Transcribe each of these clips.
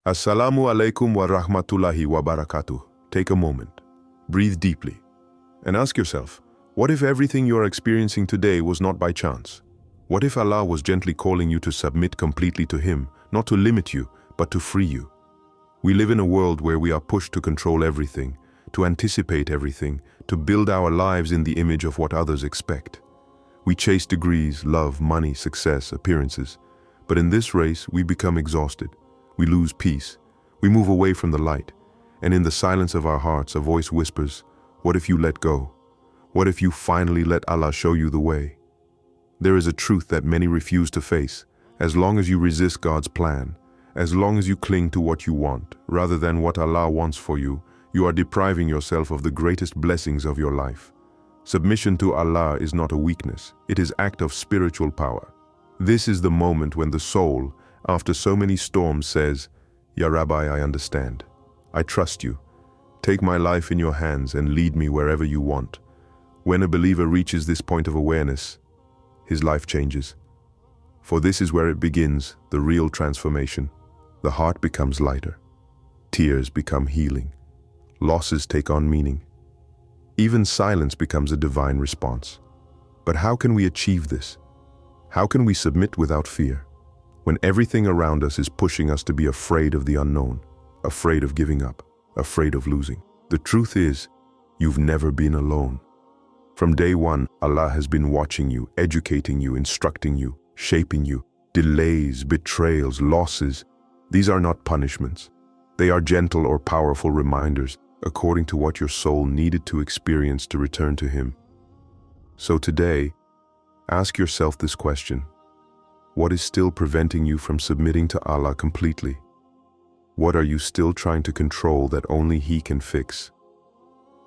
Assalamu alaikum wa rahmatullahi wa barakatuh. Take a moment, breathe deeply, and ask yourself, what if everything you are experiencing today was not by chance? What if Allah was gently calling you to submit completely to Him, not to limit you, but to free you? We live in a world where we are pushed to control everything, to anticipate everything, to build our lives in the image of what others expect. We chase degrees, love, money, success, appearances. But in this race, we become exhausted. We lose peace. We move away from the light. And in the silence of our hearts, a voice whispers, what if you let go? What if you finally let Allah show you the way? There is a truth that many refuse to face. As long as you resist God's plan, as long as you cling to what you want, rather than what Allah wants for you, you are depriving yourself of the greatest blessings of your life. Submission to Allah is not a weakness. It is an act of spiritual power. This is the moment when the soul, after so many storms, says, Ya Rabbi, I understand. I trust you. Take my life in your hands and lead me wherever you want. When a believer reaches this point of awareness, his life changes. For this is where it begins, the real transformation. The heart becomes lighter. Tears become healing. Losses take on meaning. Even silence becomes a divine response. But how can we achieve this? How can we submit without fear? When everything around us is pushing us to be afraid of the unknown, afraid of giving up, afraid of losing. The truth is, you've never been alone. From day one, Allah has been watching you, educating you, instructing you, shaping you. Delays, betrayals, losses, these are not punishments. They are gentle or powerful reminders, according to what your soul needed to experience to return to Him. So today, ask yourself this question. What is still preventing you from submitting to Allah completely? What are you still trying to control that only He can fix?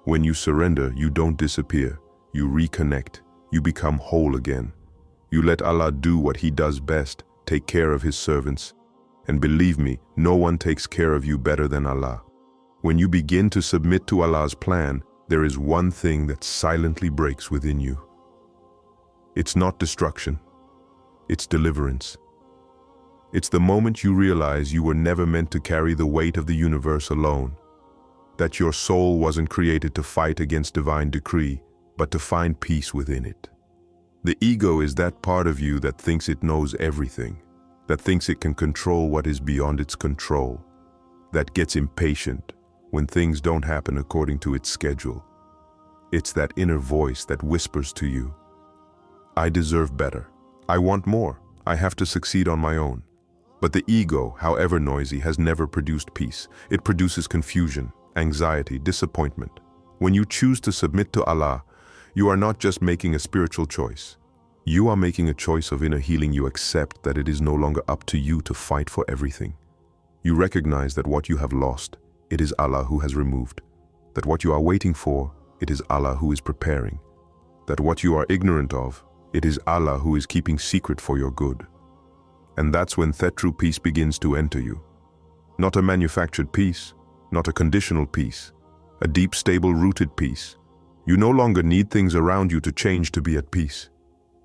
When you surrender, you don't disappear. You reconnect. You become whole again. You let Allah do what He does best, take care of His servants. And believe me, no one takes care of you better than Allah. When you begin to submit to Allah's plan, there is one thing that silently breaks within you. It's not destruction. It's deliverance. It's the moment you realize you were never meant to carry the weight of the universe alone. That your soul wasn't created to fight against divine decree, but to find peace within it. The ego is that part of you that thinks it knows everything, that thinks it can control what is beyond its control, that gets impatient when things don't happen according to its schedule. It's that inner voice that whispers to you, I deserve better. I want more. I have to succeed on my own. But the ego, however noisy, has never produced peace. It produces confusion, anxiety, disappointment. When you choose to submit to Allah, you are not just making a spiritual choice. You are making a choice of inner healing. You accept that it is no longer up to you to fight for everything. You recognize that what you have lost, it is Allah who has removed. That what you are waiting for, it is Allah who is preparing. That what you are ignorant of, it is Allah who is keeping secret for your good. And that's when that true peace begins to enter you. Not a manufactured peace, not a conditional peace, a deep, stable, rooted peace. You no longer need things around you to change to be at peace.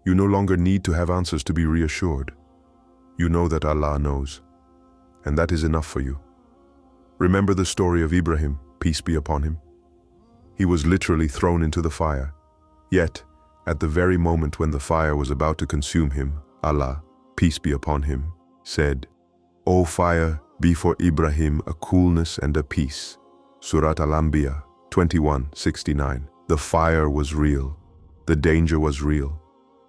You no longer need to have answers to be reassured. You know that Allah knows, and that is enough for you. Remember the story of Ibrahim, peace be upon him. He was literally thrown into the fire. Yet, at the very moment when the fire was about to consume him, Allah, peace be upon him, said, O fire, be for Ibrahim a coolness and a peace. Surat Al-Anbiya 21:69. The fire was real. The danger was real.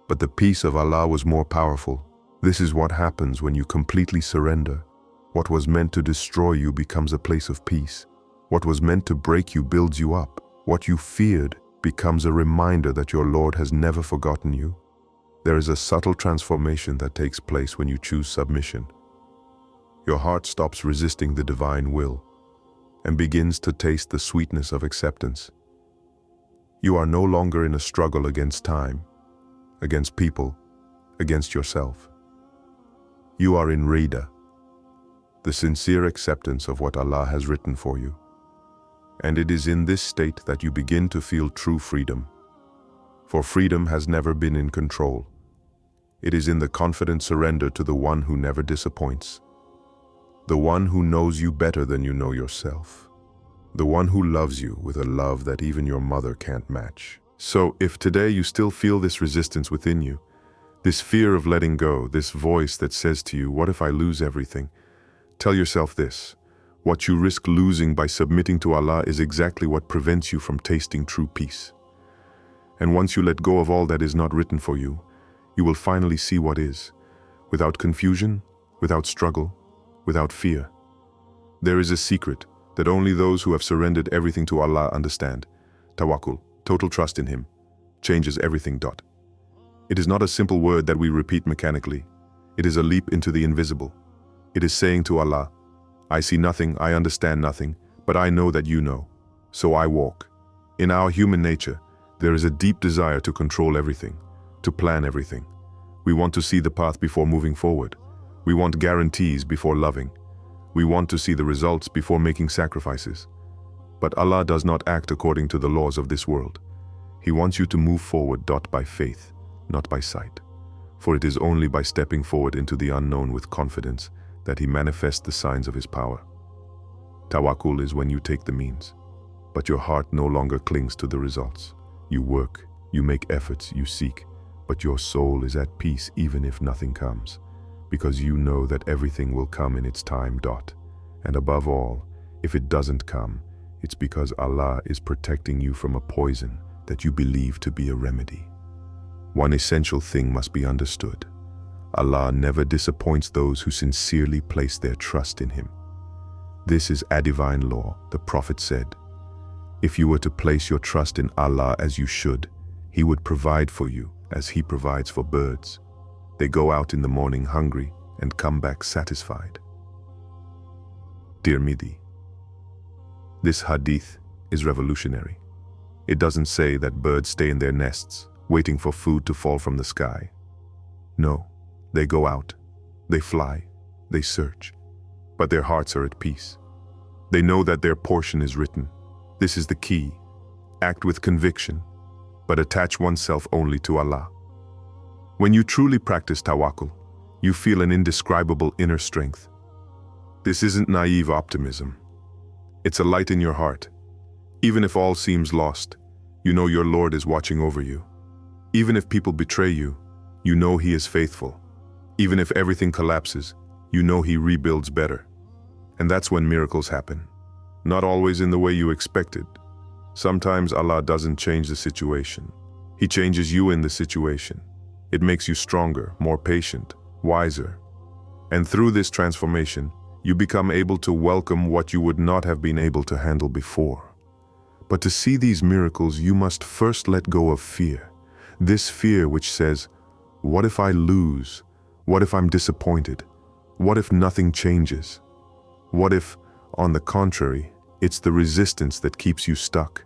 But the peace of Allah was more powerful. This is what happens when you completely surrender. What was meant to destroy you becomes a place of peace. What was meant to break you builds you up. What you feared becomes a reminder that your Lord has never forgotten you. There is a subtle transformation that takes place when you choose submission. Your heart stops resisting the divine will and begins to taste the sweetness of acceptance. You are no longer in a struggle against time, against people, against yourself. You are in Rida, the sincere acceptance of what Allah has written for you. And it is in this state that you begin to feel true freedom. For freedom has never been in control. It is in the confident surrender to the one who never disappoints. the one who knows you better than you know yourself, the one who loves you with a love that even your mother can't match. So if today you still feel this resistance within you, this fear of letting go, this voice that says to you, what if I lose everything? Tell yourself this: what you risk losing by submitting to Allah is exactly what prevents you from tasting true peace. And once you let go of all that is not written for you, you will finally see what is, without confusion, without struggle, without fear. There is a secret that only those who have surrendered everything to Allah understand. Tawakkul, total trust in Him, changes everything. It is not a simple word that we repeat mechanically. It is a leap into the invisible. It is saying to Allah, I see nothing, I understand nothing, but I know that you know, so I walk. In our human nature, there is a deep desire to control everything, to plan everything. We want to see the path before moving forward. We want guarantees before loving. We want to see the results before making sacrifices. But Allah does not act according to the laws of this world. He wants you to move forward by faith, not by sight. For it is only by stepping forward into the unknown with confidence that He manifests the signs of His power. Tawakkul is when you take the means, but your heart no longer clings to the results. You work, you make efforts, you seek, but your soul is at peace even if nothing comes, because you know that everything will come in its time. And above all, if it doesn't come, it's because Allah is protecting you from a poison that you believe to be a remedy. One essential thing must be understood: Allah never disappoints those who sincerely place their trust in Him. This is a divine law. The Prophet said, if you were to place your trust in Allah as you should, He would provide for you as He provides for birds. They go out in the morning hungry and come back satisfied. Dear Midi, this hadith is revolutionary. It doesn't say that birds stay in their nests, waiting for food to fall from the sky. No, they go out, they fly, they search, but their hearts are at peace. They know that their portion is written. This is the key. Act with conviction, but attach oneself only to Allah. When you truly practice tawakkul, you feel an indescribable inner strength. This isn't naive optimism. It's a light in your heart. Even if all seems lost, you know your Lord is watching over you. Even if people betray you, you know He is faithful. Even if everything collapses, you know He rebuilds better. And that's when miracles happen. Not always in the way you expected. Sometimes Allah doesn't change the situation. He changes you in the situation. It makes you stronger, more patient, wiser. And through this transformation, you become able to welcome what you would not have been able to handle before. But to see these miracles, you must first let go of fear. This fear which says, what if I lose? What if I'm disappointed? What if nothing changes? What if, on the contrary, it's the resistance that keeps you stuck?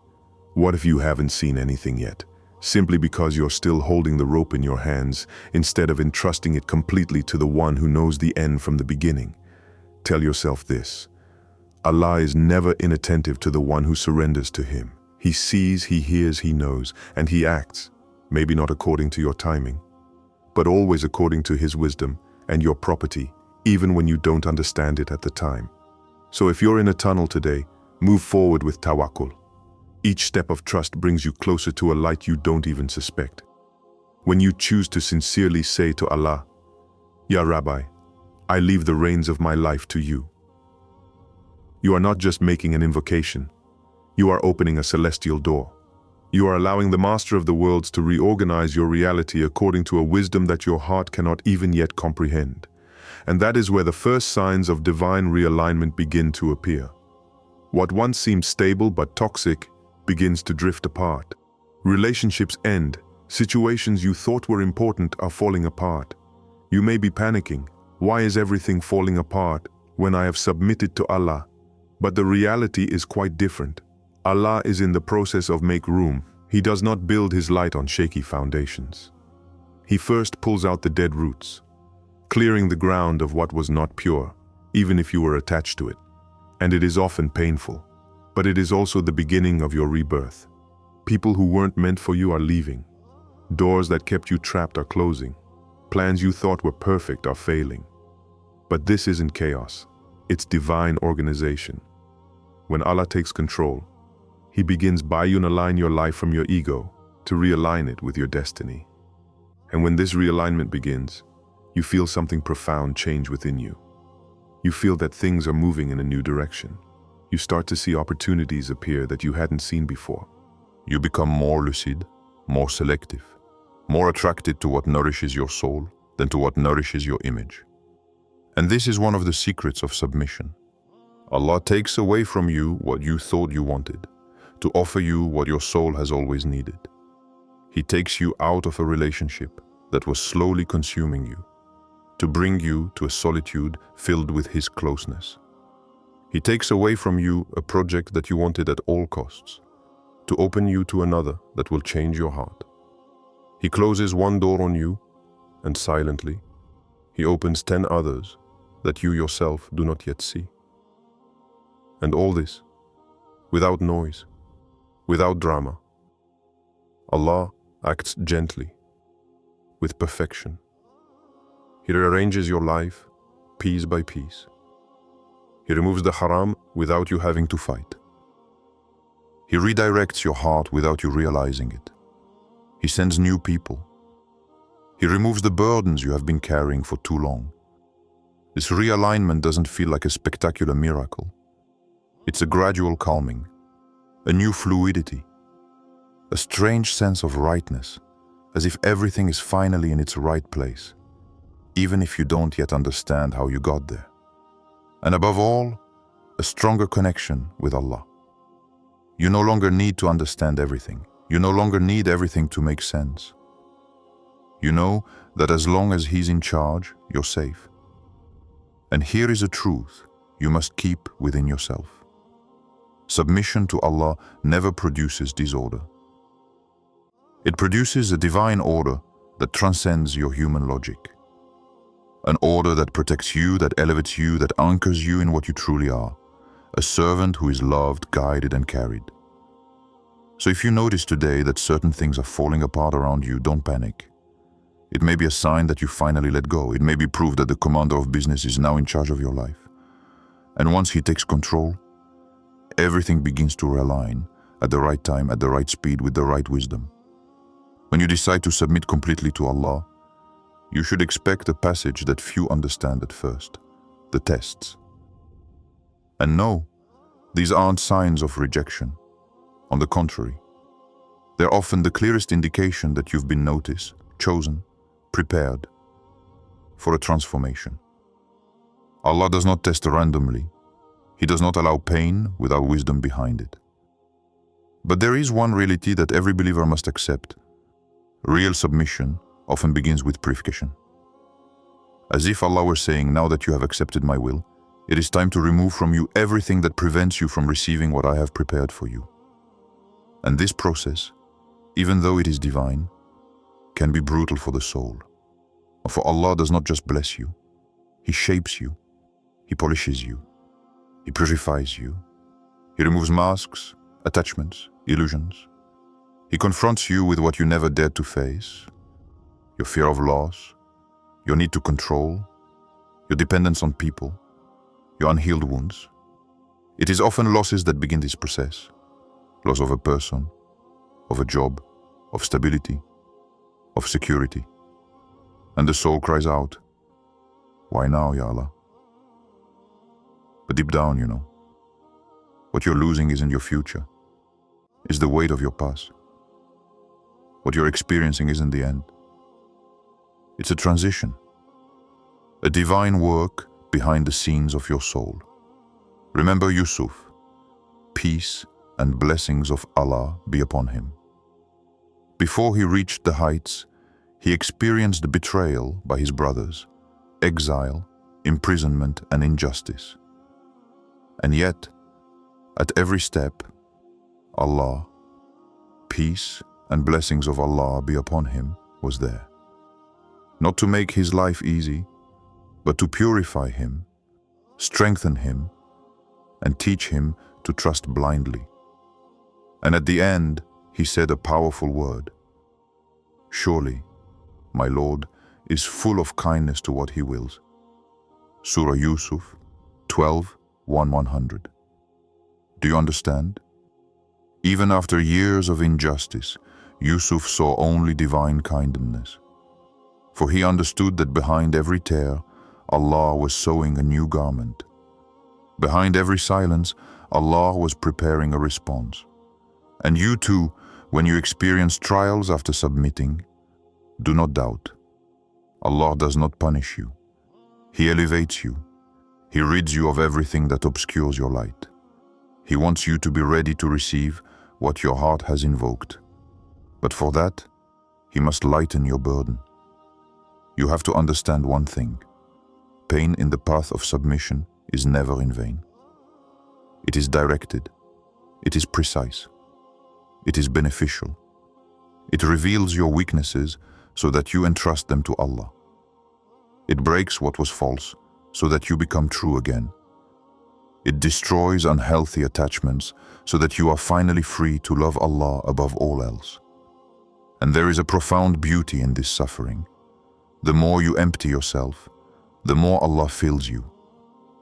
What if you haven't seen anything yet, simply because you're still holding the rope in your hands instead of entrusting it completely to the one who knows the end from the beginning? Tell yourself this: Allah is never inattentive to the one who surrenders to Him. He sees, He hears, He knows, and He acts, maybe not according to your timing, but always according to His wisdom and your property, even when you don't understand it at the time. So if you're in a tunnel today, move forward with tawakkul. Each step of trust brings you closer to a light you don't even suspect. When you choose to sincerely say to Allah, Ya Rabbi, I leave the reins of my life to you. You are not just making an invocation. You are opening a celestial door. You are allowing the Master of the worlds to reorganize your reality according to a wisdom that your heart cannot even yet comprehend. And that is where the first signs of divine realignment begin to appear. What once seemed stable but toxic begins to drift apart. Relationships end. Situations you thought were important are falling apart. You may be panicking. Why is everything falling apart when I have submitted to Allah? But the reality is quite different. Allah is in the process of make room. He does not build His light on shaky foundations. He first pulls out the dead roots, clearing the ground of what was not pure, even if you were attached to it. And it is often painful, but it is also the beginning of your rebirth. People who weren't meant for you are leaving. Doors that kept you trapped are closing. Plans you thought were perfect are failing. But this isn't chaos. It's divine organization. When Allah takes control, He begins by you to align your life from your ego to realign it with your destiny. And when this realignment begins, you feel something profound change within you. You feel that things are moving in a new direction. You start to see opportunities appear that you hadn't seen before. You become more lucid, more selective, more attracted to what nourishes your soul than to what nourishes your image. And this is one of the secrets of submission. Allah takes away from you what you thought you wanted, to offer you what your soul has always needed. He takes you out of a relationship that was slowly consuming you, to bring you to a solitude filled with His closeness. He takes away from you a project that you wanted at all costs, to open you to another that will change your heart. He closes one door on you, and silently, He opens 10 others that you yourself do not yet see. And all this, without noise, without drama. Allah acts gently, with perfection. He rearranges your life, piece by piece. He removes the haram without you having to fight. He redirects your heart without you realizing it. He sends new people. He removes the burdens you have been carrying for too long. This realignment doesn't feel like a spectacular miracle. It's a gradual calming, a new fluidity, a strange sense of rightness, as if everything is finally in its right place, even if you don't yet understand how you got there. And above all, a stronger connection with Allah. You no longer need to understand everything. You no longer need everything to make sense. You know that as long as He's in charge, you're safe. And here is a truth you must keep within yourself. Submission to Allah never produces disorder. It produces a divine order that transcends your human logic. An order that protects you, that elevates you, that anchors you in what you truly are. A servant who is loved, guided, and carried. So if you notice today that certain things are falling apart around you, don't panic. It may be a sign that you finally let go. It may be proof that the commander of business is now in charge of your life. And once He takes control, everything begins to realign at the right time, at the right speed, with the right wisdom. When you decide to submit completely to Allah, you should expect a passage that few understand at first, the tests. And no, these aren't signs of rejection. On the contrary, they're often the clearest indication that you've been noticed, chosen, prepared for a transformation. Allah does not test randomly. He does not allow pain without wisdom behind it. But there is one reality that every believer must accept. Real submission often begins with purification. As if Allah were saying, now that you have accepted my will, it is time to remove from you everything that prevents you from receiving what I have prepared for you. And this process, even though it is divine, can be brutal for the soul. For Allah does not just bless you, He shapes you, He polishes you, He purifies you. He removes masks, attachments, illusions. He confronts you with what you never dared to face, your fear of loss, your need to control, your dependence on people, your unhealed wounds. It is often losses that begin this process. Loss of a person, of a job, of stability, of security. And the soul cries out, why now, Ya Allah? But deep down, you know, what you're losing isn't your future, it's the weight of your past. What you're experiencing isn't the end. It's a transition, a divine work behind the scenes of your soul. Remember Yusuf, peace and blessings of Allah be upon him. Before he reached the heights, he experienced betrayal by his brothers, exile, imprisonment, and injustice. And yet, at every step, Allah, peace and blessings of Allah be upon him, was there. Not to make his life easy, but to purify him, strengthen him, and teach him to trust blindly. And at the end, he said a powerful word. Surely, my Lord is full of kindness to what he wills. Surah Yusuf 12:100. Do you understand? Even after years of injustice, Yusuf saw only divine kindness. For he understood that behind every tear, Allah was sewing a new garment. Behind every silence, Allah was preparing a response. And you too, when you experience trials after submitting, do not doubt. Allah does not punish you. He elevates you. He rids you of everything that obscures your light. He wants you to be ready to receive what your heart has invoked. But for that, He must lighten your burden. You have to understand one thing. Pain in the path of submission is never in vain. It is directed. It is precise. It is beneficial. It reveals your weaknesses so that you entrust them to Allah. It breaks what was false so that you become true again. It destroys unhealthy attachments so that you are finally free to love Allah above all else. And there is a profound beauty in this suffering. The more you empty yourself, the more Allah fills you.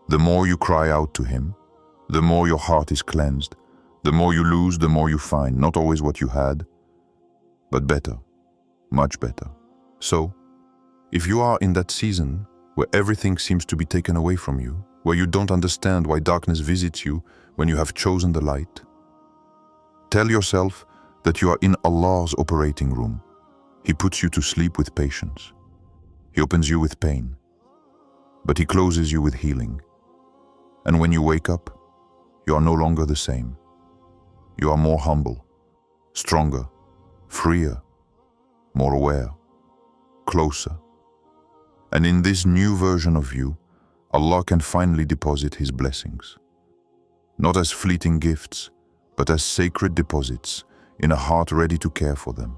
The more you cry out to Him, the more your heart is cleansed. The more you lose, the more you find, not always what you had, but better, much better. So, if you are in that season where everything seems to be taken away from you, where you don't understand why darkness visits you when you have chosen the light, tell yourself that you are in Allah's operating room. He puts you to sleep with patience. He opens you with pain, but He closes you with healing. And when you wake up, you are no longer the same. You are more humble, stronger, freer, more aware, closer. And in this new version of you, Allah can finally deposit His blessings. Not as fleeting gifts, but as sacred deposits in a heart ready to care for them.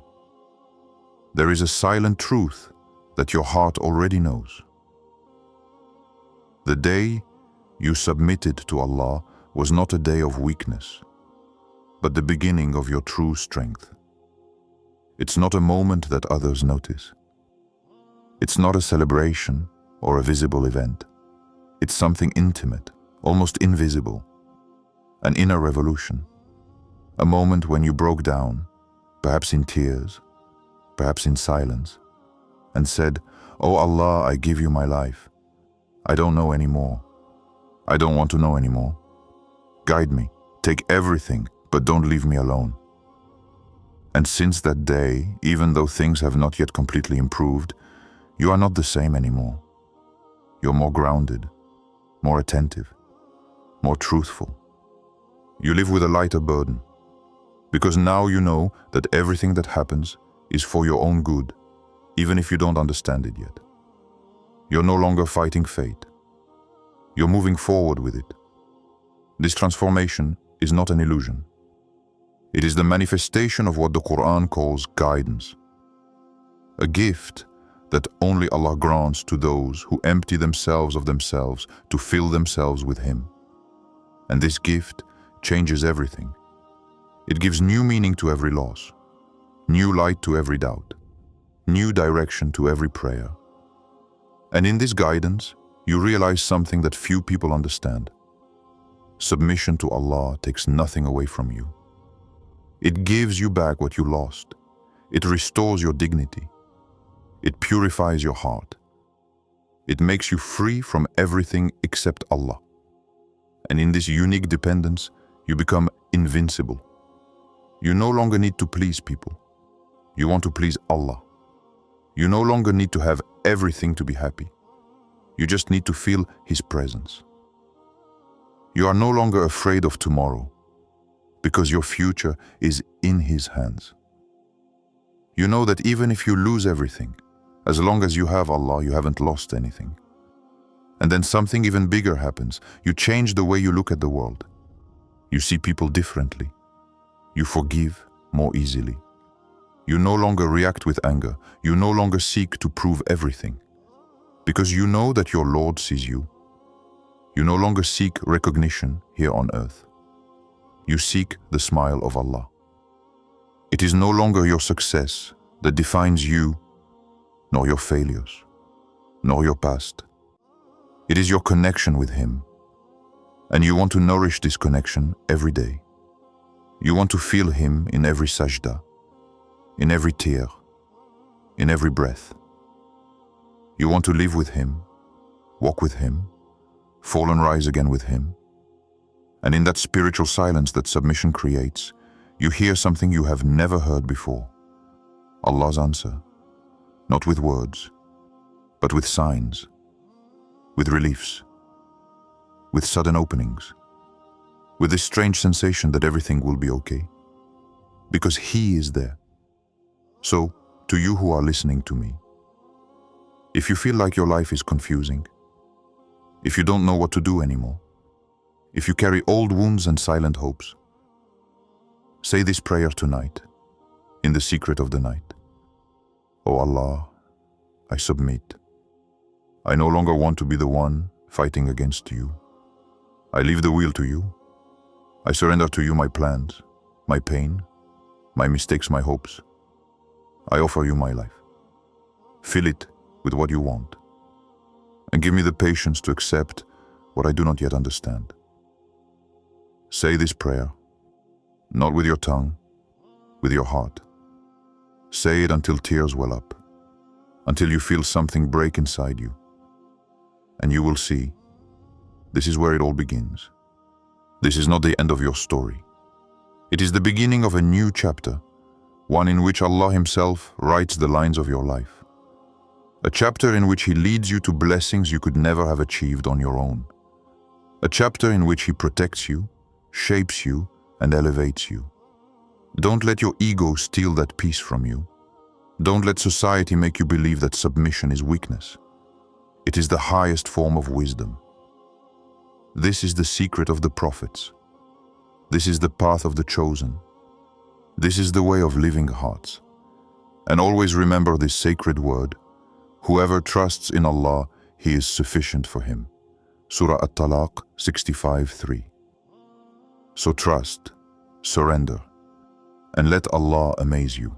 There is a silent truth that your heart already knows. The day you submitted to Allah was not a day of weakness, but the beginning of your true strength. It's not a moment that others notice. It's not a celebration or a visible event. It's something intimate, almost invisible. An inner revolution. A moment when you broke down, perhaps in tears, perhaps in silence, and said, "Oh Allah, I give you my life. I don't know anymore. I don't want to know anymore. Guide me, take everything, but don't leave me alone." And since that day, even though things have not yet completely improved, you are not the same anymore. You're more grounded, more attentive, more truthful. You live with a lighter burden, because now you know that everything that happens is for your own good, even if you don't understand it yet. You're no longer fighting fate. You're moving forward with it. This transformation is not an illusion. It is the manifestation of what the Quran calls guidance. A gift that only Allah grants to those who empty themselves of themselves to fill themselves with Him. And this gift changes everything. It gives new meaning to every loss, new light to every doubt, new direction to every prayer. And in this guidance, you realize something that few people understand. Submission to Allah takes nothing away from you. It gives you back what you lost. It restores your dignity. It purifies your heart. It makes you free from everything except Allah. And in this unique dependence, you become invincible. You no longer need to please people. You want to please Allah. You no longer need to have everything to be happy. You just need to feel His presence. You are no longer afraid of tomorrow, because your future is in His hands. You know that even if you lose everything, as long as you have Allah, you haven't lost anything. And then something even bigger happens. You change the way you look at the world. You see people differently. You forgive more easily. You no longer react with anger. You no longer seek to prove everything, because you know that your Lord sees you. You no longer seek recognition here on earth. You seek the smile of Allah. It is no longer your success that defines you, nor your failures, nor your past. It is your connection with Him And you want to nourish this connection every day. You want to feel Him in every sajda, in every tear, in every breath. You want to live with Him, walk with Him, fall and rise again with Him. And in that spiritual silence that submission creates, you hear something you have never heard before. Allah's answer, not with words, but with signs, with reliefs, with sudden openings, with this strange sensation that everything will be okay, because He is there. So, to you who are listening to me, if you feel like your life is confusing, if you don't know what to do anymore, if you carry old wounds and silent hopes, say this prayer tonight, in the secret of the night. O Allah, I submit. I no longer want to be the one fighting against you. I leave the wheel to you. I surrender to you my plans, my pain, my mistakes, my hopes. I offer you my life. Fill it with what you want, and give me the patience to accept what I do not yet understand. Say this prayer, not with your tongue, with your heart. Say it until tears well up, until you feel something break inside you. And you will see, this is where it all begins. This is not the end of your story. It is the beginning of a new chapter, one in which Allah Himself writes the lines of your life. A chapter in which He leads you to blessings you could never have achieved on your own. A chapter in which He protects you, shapes you, and elevates you. Don't let your ego steal that peace from you. Don't let society make you believe that submission is weakness. It is the highest form of wisdom. This is the secret of the prophets. This is the path of the chosen. This is the way of living hearts. And always remember this sacred word, whoever trusts in Allah, He is sufficient for him. Surah At-Talaq 65:3. So trust, surrender, and let Allah amaze you.